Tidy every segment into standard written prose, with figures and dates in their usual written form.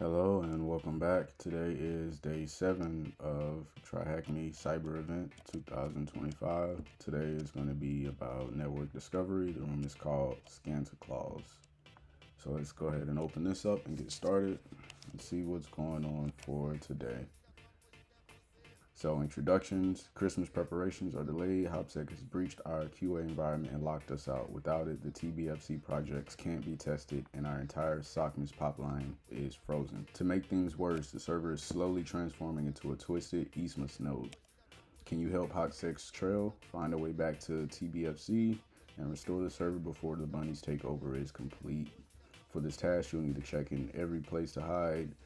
Hello and welcome back. Today is day 7 of TryHackMe Cyber Event 2025. Today is going to be about network discovery. The room is called Scan to Clause. So let's go ahead and open this up and get started and see what's going on for today. So introductions, Christmas preparations are delayed. HopSec has breached our QA environment and locked us out. Without it, the TBFC projects can't be tested and our entire SOCMIS pipeline is frozen. To make things worse, the server is slowly transforming into a twisted ESMAS node. Can you help HopSec's trail find a way back to TBFC and restore the server before the bunnies takeover is complete? For this task, you'll need to check in every place to hide,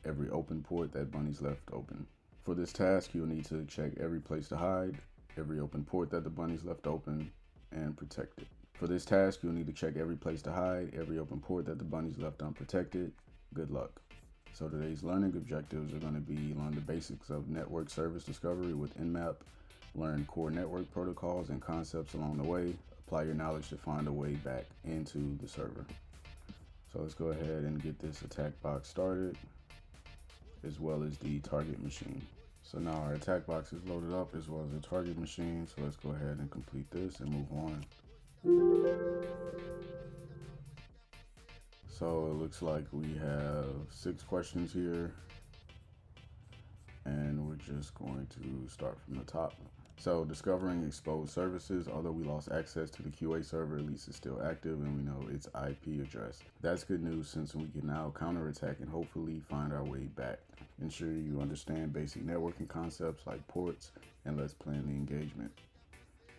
every open port that bunnies left open. For this task, you'll need to check every place to hide, every open port that the bunnies left open, and protect it. For this task, you'll need to check every place to hide, every open port that the bunnies left unprotected. Good luck. So today's learning objectives are going to be learn the basics of network service discovery with Nmap, learn core network protocols and concepts along the way, apply your knowledge to find a way back into the server. So let's go ahead and get this attack box started, as well as the target machine. So now our attack box is loaded up as well as the target machine. So let's go ahead and complete this and move on. So it looks like we have 6 questions here, and we're just going to start from the top. So discovering exposed services. Although we lost access to the QA server, at least it's still active and we know its IP address. That's good news since we can now counterattack and hopefully find our way back. Ensure you understand basic networking concepts like ports, and let's plan the engagement.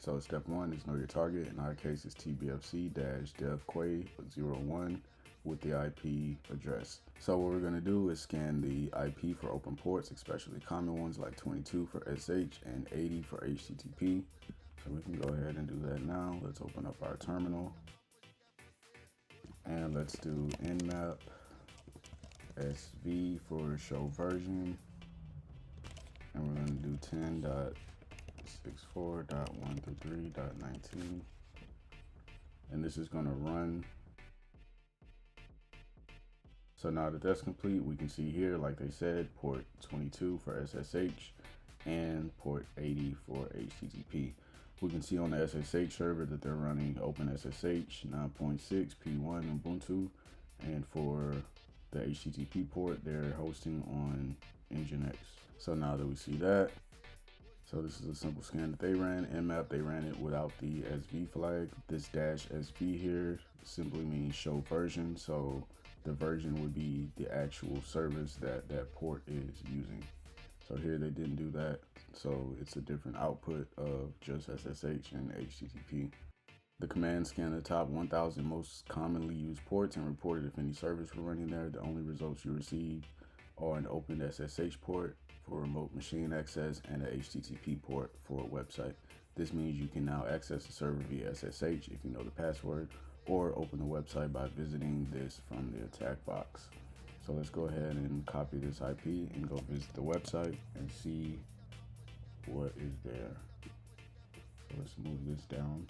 So step 1 is know your target. In our case, it's TBFC-devquay01 with the IP address. So what we're going to do is scan the IP for open ports, especially common ones like 22 for SH and 80 for HTTP. So we can go ahead and do that now. Let's open up our terminal and let's do nmap sv for show version, and we're going to do 10.64.133.19, and this is going to run. So now that that's complete, we can see here, like they said, port 22 for SSH and port 80 for HTTP. We can see on the SSH server that they're running OpenSSH 9.6 P1 Ubuntu, and for the HTTP port, they're hosting on Nginx. So now that we see that, so this is a simple scan that they ran. Nmap, they ran it without the SV flag. This -SV here simply means show version. So the version would be the actual service that that port is using. So here they didn't do that. So it's a different output of just SSH and HTTP. The command scanned the top 1,000 most commonly used ports and reported if any service were running there. The only results you received are an open SSH port for remote machine access and a HTTP port for a website. This means you can now access the server via SSH if you know the password, or open the website by visiting this from the attack box. So let's go ahead and copy this IP and go visit the website and see what is there. So let's move this down.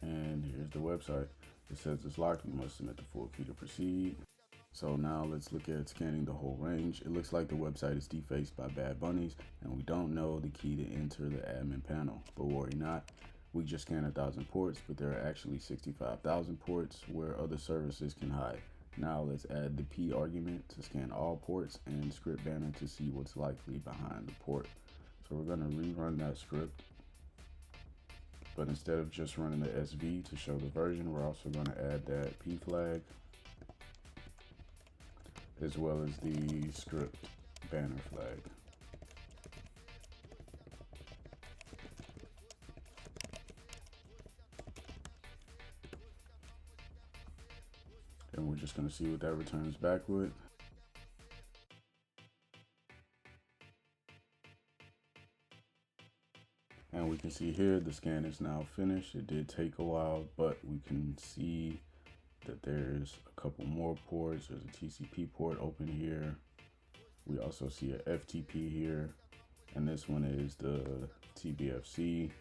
And here's the website. It says it's locked. We must submit the full key to proceed. So now let's look at scanning the whole range. It looks like the website is defaced by bad bunnies, and we don't know the key to enter the admin panel. But worry not, we just scanned 1,000 ports, but there are actually 65,000 ports where other services can hide. Now let's add the P argument to scan all ports and script banner to see what's likely behind the port. So we're going to rerun that script. But instead of just running the SV to show the version, we're also going to add that P flag, as well as the script banner flag. And we're just going to see what that returns back with. And we can see here the scan is now finished. It did take a while, but we can see that there's a couple more ports. There's a TCP port open here. We also see a FTP here, and this one is the TBFC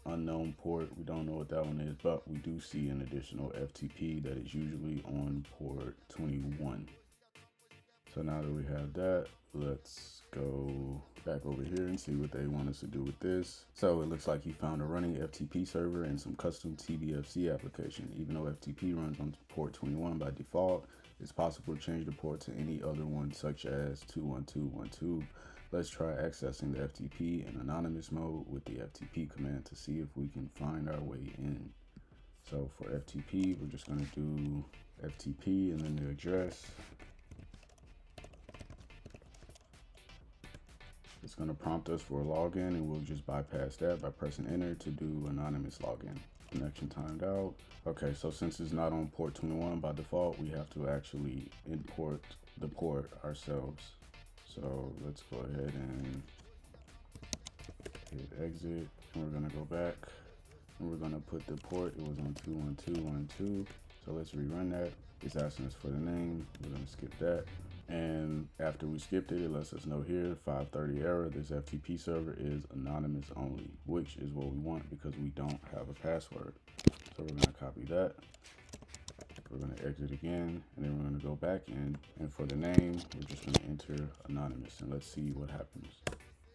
unknown port. We don't know what that one is, but we do see an additional FTP that is usually on port 21. So now that we have that, let's go back over here and see what they want us to do with this. So it looks like he found a running FTP server and some custom TBFC application. Even though FTP runs on port 21 by default, it's possible to change the port to any other one, such as 21212. Let's try accessing the FTP in anonymous mode with the FTP command to see if we can find our way in. So for FTP, we're just going to do FTP and then the address. It's going to prompt us for a login, and we'll just bypass that by pressing enter to do anonymous login. Connection timed out. Okay, so since it's not on port 21 by default, we have to actually import the port ourselves. So let's go ahead and hit exit, and we're going to go back, and we're going to put the port. It was on 21212. So let's rerun that. It's asking us for the name. We're going to skip that. And after we skipped it, it lets us know here, 530 error, this FTP server is anonymous only, which is what we want because we don't have a password. So we're gonna copy that. We're gonna exit again, and then we're gonna go back in, and for the name, we're just gonna enter anonymous, and let's see what happens.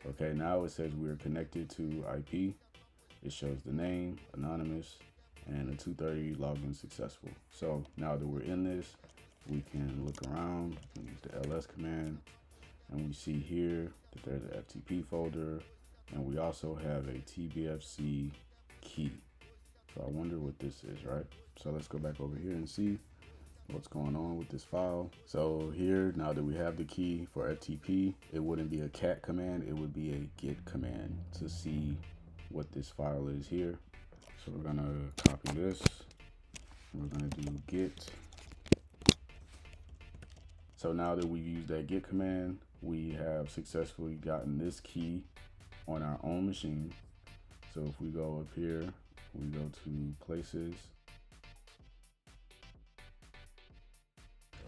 Okay, now it says we're connected to IP. It shows the name, anonymous, and a 230 login successful. So now that we're in this, we can look around and use the ls command, and we see here that there's an FTP folder, and we also have a TBFC key. So I wonder what this is, right? So let's go back over here and see what's going on with this file. So here, now that we have the key for FTP, it wouldn't be a cat command, it would be a git command to see what this file is here. So we're gonna copy this, we're gonna do git. So now that we've used that git command, we have successfully gotten this key on our own machine. So if we go up here, we go to places.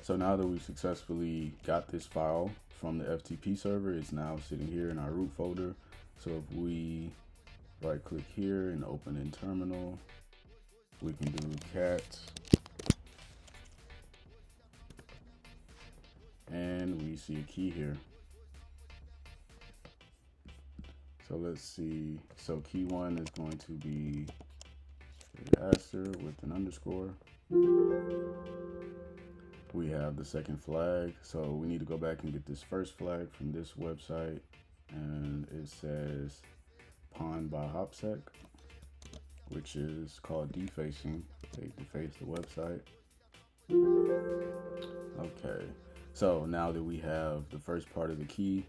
So now that we successfully got this file from the FTP server, it's now sitting here in our root folder. So if we right click here and open in terminal, we can do cat, and we see a key here. So let's see. So key one is going to be Aster with an underscore. We have the second flag. So we need to go back and get this first flag from this website. And it says pawn by Hopsec, which is called defacing. They deface the website. Okay. So now that we have the first part of the key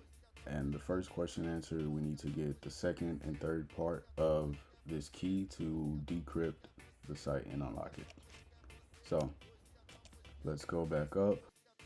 and the first question answered, we need to get the second and third part of this key to decrypt the site and unlock it. So let's go back up.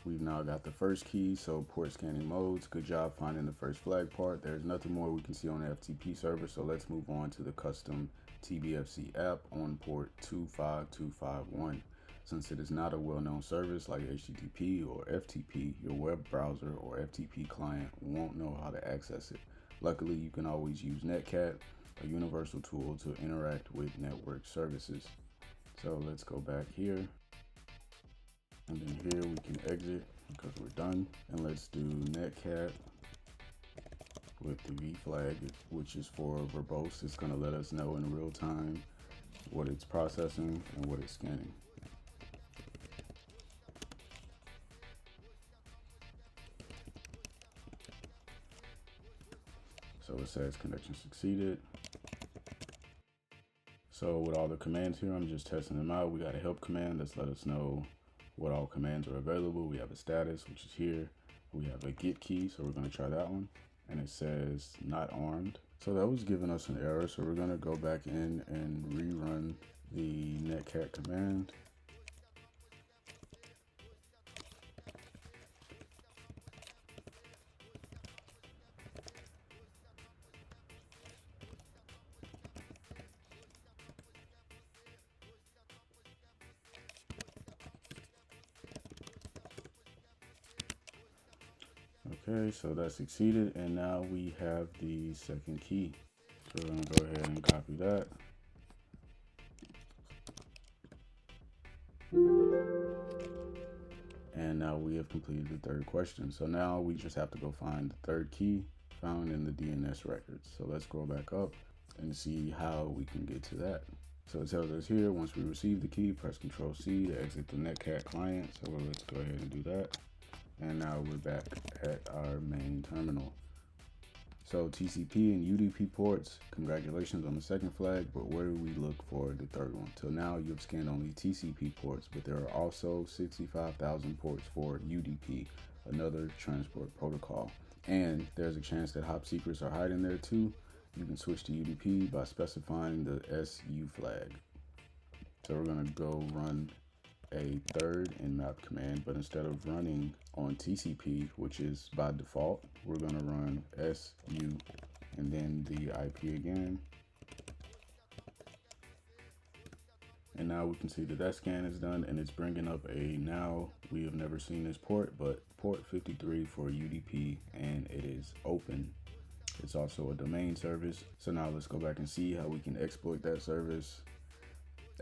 We've now got the first key, so port scanning modes. Good job finding the first flag part. There's nothing more we can see on the FTP server, so let's move on to the custom TBFC app on port 25251. Since it is not a well-known service like HTTP or FTP, your web browser or FTP client won't know how to access it. Luckily, you can always use Netcat, a universal tool to interact with network services. So let's go back here, and then here we can exit because we're done. And let's do Netcat with the V flag, which is for verbose. It's going to let us know in real time what it's processing and what it's scanning. So it says connection succeeded. So with all the commands here, I'm just testing them out. We got a help command that's let us know what all commands are available. We have a status, which is here. We have a git key, so we're going to try that one. And it says not armed. So that was giving us an error. So we're going to go back in and rerun the netcat command. Okay, so that succeeded, and now we have the second key. So we're going to go ahead and copy that. And now we have completed the third question. So now we just have to go find the third key found in the DNS records. So let's scroll back up and see how we can get to that. So it tells us here, once we receive the key, press Control C to exit the netcat client. So let's go ahead and do that. And now we're back at our main terminal. So TCP and UDP ports, congratulations on the second flag, but where do we look for the third one? Till now you've scanned only TCP ports, but there are also 65,000 ports for UDP, another transport protocol. And there's a chance that hop secrets are hiding there too. You can switch to UDP by specifying the SU flag. So we're gonna go run a third nmap command, but instead of running on TCP, which is by default, we're going to run SU and then the IP again. And now we can see that that scan is done, and it's bringing up a, now we have never seen this port, but port 53 for UDP, and it is open. It's also a domain service. So now let's go back and see how we can exploit that service.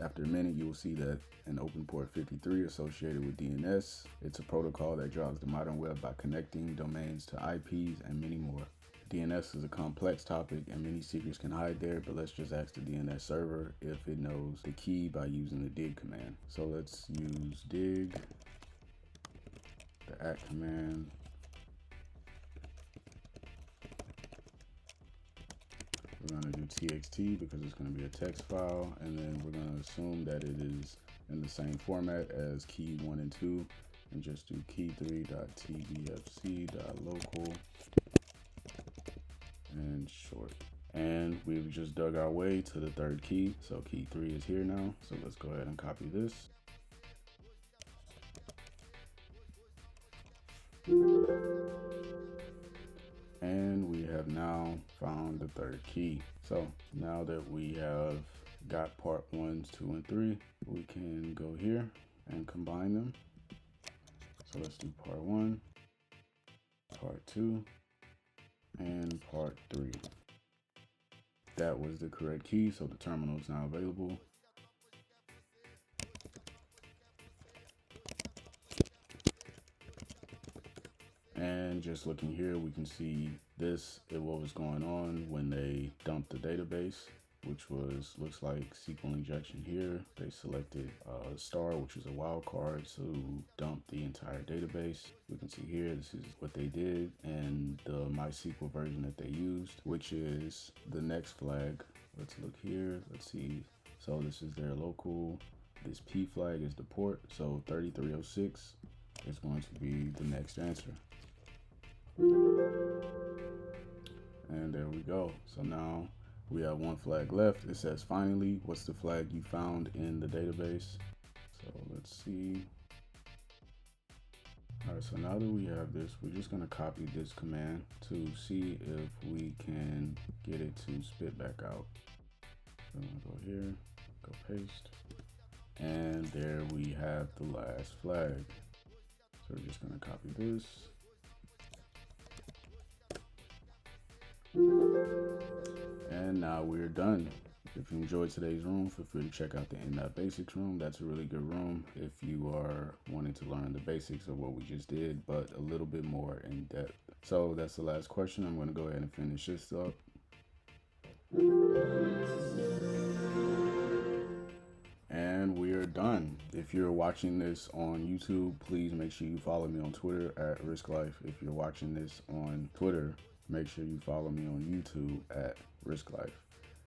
After a minute, you will see that an open port 53 associated with DNS. It's a protocol that jogs the modern web by connecting domains to IPs and many more. DNS is a complex topic and many secrets can hide there, but let's just ask the DNS server if it knows the key by using the dig command. So let's use dig, the @ command. We're going to do txt because it's going to be a text file, and then we're going to assume that it is in the same format as key 1 and 2, and just do key3.tbfc.local and short. And we've just dug our way to the third key, so key 3 is here now. So let's go ahead and copy this. And we have now found the third key. So now that we have got part 1, 2, and 3, we can go here and combine them. So let's do part 1, part 2, and part 3. That was the correct key, so the terminal is now available. And just looking here, we can see this is what was going on when they dumped the database, which was, looks like SQL injection here. They selected star, which is a wildcard, to dump the entire database. We can see here, this is what they did, and the MySQL version that they used, which is the next flag. Let's look here, let's see. So this is their local, this P flag is the port, so 3306 is going to be the next answer. And there we go. So now we have one flag left. It says, finally, what's the flag you found in the database? So let's see. All right, so now that we have this, we're just gonna copy this command to see if we can get it to spit back out. So I'm gonna go here, go paste. And there we have the last flag. So we're just gonna copy this. And now we're done. If you enjoyed today's room, feel free to check out the nmap basics room. That's a really good room if you are wanting to learn the basics of what we just did, but a little bit more in depth. So that's the last question. I'm going to go ahead and finish this up. And we are done. If you're watching this on YouTube, please make sure you follow me on Twitter at rxsklife. If you're watching this on Twitter, make sure you follow me on YouTube at rxsklife.